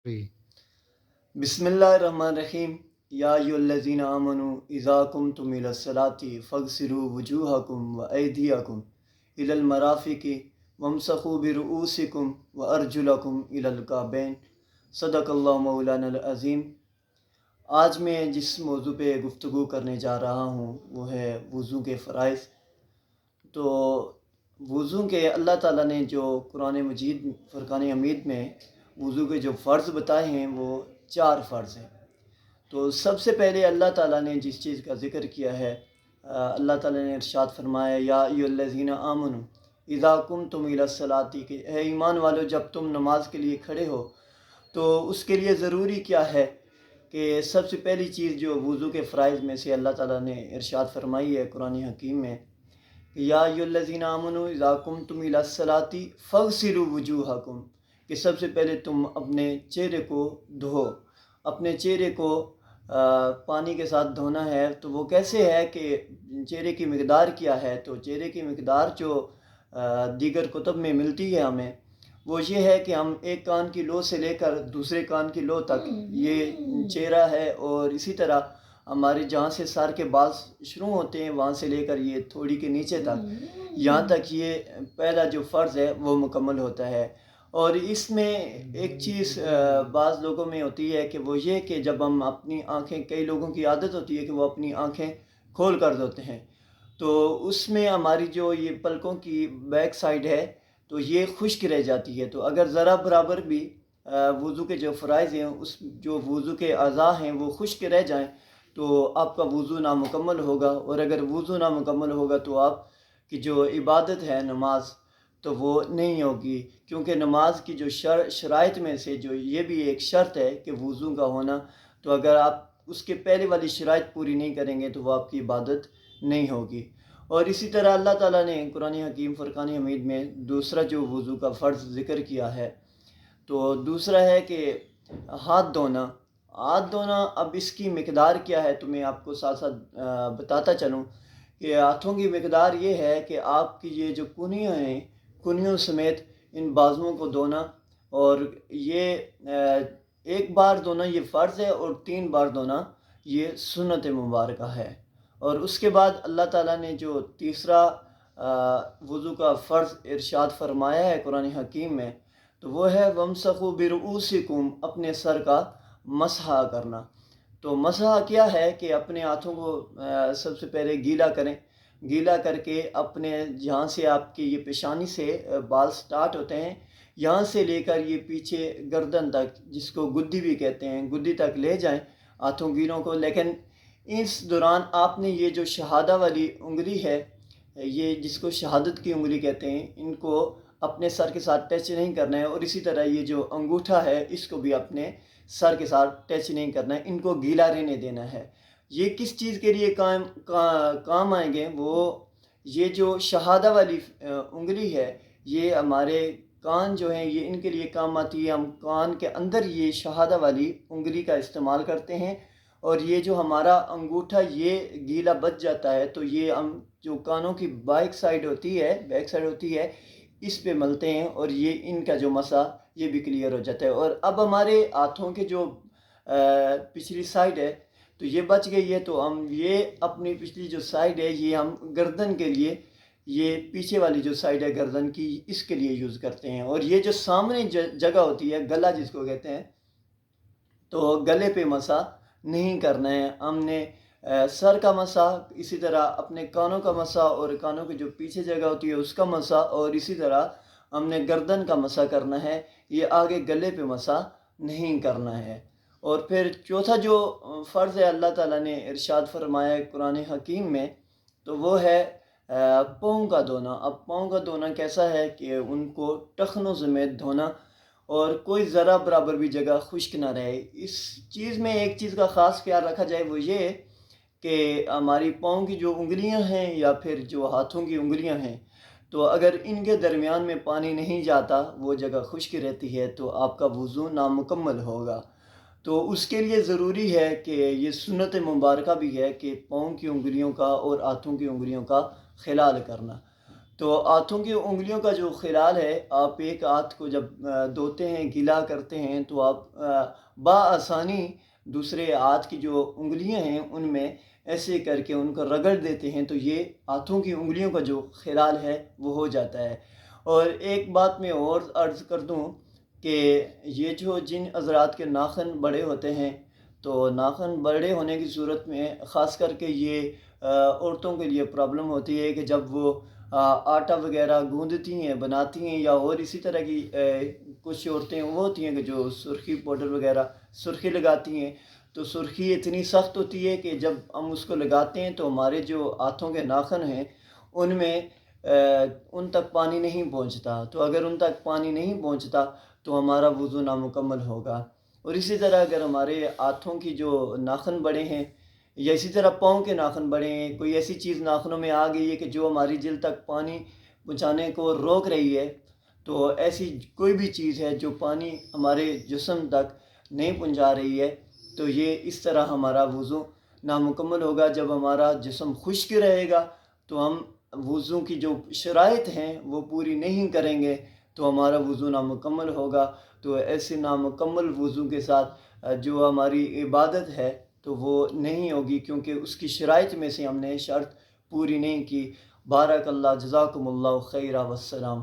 3. بسم اللہ الرحمن الرحیم یا ایھا آمنوا اذا قمتم الی الصلاۃ فاغسلوا وجوہکم وایدیکم الی المرافق وامسحوا برؤوسکم وارجلکم الی الکعبین صدق اللہ مولانا العظیم۔ آج میں جس موضوع پہ گفتگو کرنے جا رہا ہوں وہ ہے وضو کے فرائض۔ تو وضو کے اللہ تعالیٰ نے جو قرآن مجید فرقان حمید میں وضو کے جو فرض بتائے ہیں وہ 4 فرض ہیں۔ تو سب سے پہلے اللہ تعالیٰ نے جس چیز کا ذکر کیا ہے، اللہ تعالیٰ نے ارشاد فرمایا یا ایھا الذین آمنوا اذا قمتم الی الصلاۃ، کہ اے ایمان والو جب تم نماز کے لیے کھڑے ہو تو اس کے لیے ضروری کیا ہے کہ سب سے پہلی چیز جو وضو کے فرائض میں سے اللہ تعالیٰ نے ارشاد فرمائی ہے قرآن حکیم میں کہ یا ایھا الذین آمنوا اذا قمتم الی الصلاۃ فاغسلوا وجوہکم، کہ سب سے پہلے تم اپنے چہرے کو دھو، اپنے چہرے کو پانی کے ساتھ دھونا ہے۔ تو وہ کیسے ہے کہ چہرے کی مقدار کیا ہے؟ تو چہرے کی مقدار جو دیگر کتب میں ملتی ہے ہمیں، وہ یہ ہے کہ ہم ایک کان کی لو سے لے کر دوسرے کان کی لو تک یہ چہرہ ہے، اور اسی طرح ہمارے جہاں سے سر کے بال شروع ہوتے ہیں وہاں سے لے کر یہ تھوڑی کے نیچے تک، یہاں تک یہ پہلا جو فرض ہے وہ مکمل ہوتا ہے۔ اور اس میں ایک چیز بعض لوگوں میں ہوتی ہے کہ وہ یہ کہ جب ہم اپنی آنکھیں، کئی لوگوں کی عادت ہوتی ہے کہ وہ اپنی آنکھیں کھول کر دھوتے ہیں، تو اس میں ہماری جو یہ پلکوں کی بیک سائڈ ہے تو یہ خشک رہ جاتی ہے۔ تو اگر ذرا برابر بھی وضو کے جو فرائض ہیں، اس جو وضو کے اعضاء ہیں وہ خشک رہ جائیں تو آپ کا وضو نامکمل ہوگا، اور اگر وضو نامکمل ہوگا تو آپ کی جو عبادت ہے نماز تو وہ نہیں ہوگی، کیونکہ نماز کی جو شرائط میں سے جو یہ بھی ایک شرط ہے کہ وضو کا ہونا، تو اگر آپ اس کے پہلے والی شرائط پوری نہیں کریں گے تو وہ آپ کی عبادت نہیں ہوگی۔ اور اسی طرح اللہ تعالیٰ نے قرآن حکیم فرقان حمید میں دوسرا جو وضو کا فرض ذکر کیا ہے، تو دوسرا ہے کہ ہاتھ دھونا۔ ہاتھ دھونا، اب اس کی مقدار کیا ہے تو میں آپ کو ساتھ ساتھ بتاتا چلوں کہ ہاتھوں کی مقدار یہ ہے کہ آپ کی یہ جو کنیاں ہیں، کنیوں سمیت ان بازوؤں کو دھونا، اور یہ ایک بار دھونا یہ فرض ہے، اور 3 بار دھونا یہ سنت مبارکہ ہے۔ اور اس کے بعد اللہ تعالیٰ نے جو تیسرا وضو کا فرض ارشاد فرمایا ہے قرآن حکیم میں، تو وہ ہے وَامْسَحُوا بِرُؤُوسِكُمْ، اپنے سر کا مسح کرنا۔ تو مسح کیا ہے کہ اپنے ہاتھوں کو سب سے پہلے گیلا کریں، گیلا کر کے اپنے جہاں سے آپ کی یہ پیشانی سے بال سٹارٹ ہوتے ہیں، یہاں سے لے کر یہ پیچھے گردن تک، جس کو گدی بھی کہتے ہیں، گدی تک لے جائیں ہاتھوں گیلوں کو۔ لیکن اس دوران آپ نے یہ جو شہادہ والی انگلی ہے، یہ جس کو شہادت کی انگلی کہتے ہیں، ان کو اپنے سر کے ساتھ ٹچ نہیں کرنا ہے، اور اسی طرح یہ جو انگوٹھا ہے اس کو بھی اپنے سر کے ساتھ ٹچ نہیں کرنا ہے، ان کو گیلا رہنے دینا ہے۔ یہ کس چیز کے لیے کام آئیں گے؟ وہ یہ جو شہادہ والی انگلی ہے، یہ ہمارے کان جو ہیں یہ ان کے لیے کام آتی ہے۔ ہم کان کے اندر یہ شہادہ والی انگلی کا استعمال کرتے ہیں، اور یہ جو ہمارا انگوٹھا یہ گیلا بچ جاتا ہے تو یہ ہم جو کانوں کی بیک سائڈ ہوتی ہے اس پہ ملتے ہیں، اور یہ ان کا جو مسح یہ بھی کلیئر ہو جاتا ہے۔ اور اب ہمارے ہاتھوں کے جو پچھلی سائڈ ہے تو یہ بچ گئی ہے، تو ہم یہ اپنی پچھلی جو سائڈ ہے یہ ہم گردن کے لیے، یہ پیچھے والی جو سائڈ ہے گردن کی، اس کے لیے یوز کرتے ہیں۔ اور یہ جو سامنے جگہ ہوتی ہے، گلا جس کو کہتے ہیں، تو گلے پہ مسح نہیں کرنا ہے۔ ہم نے سر کا مسح، اسی طرح اپنے کانوں کا مسح، اور کانوں کی جو پیچھے جگہ ہوتی ہے اس کا مسح، اور اسی طرح ہم نے گردن کا مسح کرنا ہے، یہ آگے گلے پہ مسح نہیں کرنا ہے۔ اور پھر چوتھا جو فرض ہے اللہ تعالیٰ نے ارشاد فرمایا ہے قرآن حکیم میں، تو وہ ہے پاؤں کا دھونا۔ اب پاؤں کا دھونا کیسا ہے کہ ان کو ٹخنوں سمیت دھونا، اور کوئی ذرا برابر بھی جگہ خشک نہ رہے۔ اس چیز میں ایک چیز کا خاص خیال رکھا جائے، وہ یہ کہ ہماری پاؤں کی جو انگلیاں ہیں یا پھر جو ہاتھوں کی انگلیاں ہیں، تو اگر ان کے درمیان میں پانی نہیں جاتا، وہ جگہ خشک رہتی ہے، تو آپ کا وضو نامکمل ہوگا۔ تو اس کے لیے ضروری ہے کہ یہ سنت مبارکہ بھی ہے کہ پاؤں کی انگلیوں کا اور ہاتھوں کی انگلیوں کا خلال کرنا۔ تو ہاتھوں کی انگلیوں کا جو خلال ہے، آپ ایک ہاتھ کو جب دھوتے ہیں، گیلا کرتے ہیں، تو آپ بآسانی دوسرے ہاتھ کی جو انگلیاں ہیں ان میں ایسے کر کے ان کو رگڑ دیتے ہیں، تو یہ ہاتھوں کی انگلیوں کا جو خلال ہے وہ ہو جاتا ہے۔ اور ایک بات میں اور عرض کر دوں کہ یہ جو جن حضرات کے ناخن بڑے ہوتے ہیں، تو ناخن بڑے ہونے کی صورت میں خاص کر کے یہ عورتوں کے لیے پرابلم ہوتی ہے کہ جب وہ آٹا وغیرہ گوندتی ہیں، بناتی ہیں، یا اور اسی طرح کی کچھ عورتیں وہ ہوتی ہیں کہ جو سرخی پاؤڈر وغیرہ سرخی لگاتی ہیں، تو سرخی اتنی سخت ہوتی ہے کہ جب ہم اس کو لگاتے ہیں تو ہمارے جو ہاتھوں کے ناخن ہیں ان میں ان تک پانی نہیں پہنچتا، تو اگر ان تک پانی نہیں پہنچتا تو ہمارا وضو نامکمل ہوگا۔ اور اسی طرح اگر ہمارے ہاتھوں کی جو ناخن بڑے ہیں یا اسی طرح پاؤں کے ناخن بڑے ہیں، کوئی ایسی چیز ناخنوں میں آ گئی ہے کہ جو ہماری جلد تک پانی پہنچانے کو روک رہی ہے، تو ایسی کوئی بھی چیز ہے جو پانی ہمارے جسم تک نہیں پہنچا رہی ہے، تو یہ اس طرح ہمارا وضو نامکمل ہوگا۔ جب ہمارا جسم خشک رہے گا تو ہم وضو کی جو شرائط ہیں وہ پوری نہیں کریں گے، تو ہمارا وضو نامکمل ہوگا۔ تو ایسے نامکمل وضو کے ساتھ جو ہماری عبادت ہے تو وہ نہیں ہوگی، کیونکہ اس کی شرائط میں سے ہم نے شرط پوری نہیں کی۔ بارک اللہ، جزاکم اللہ خیرہ، والسلام۔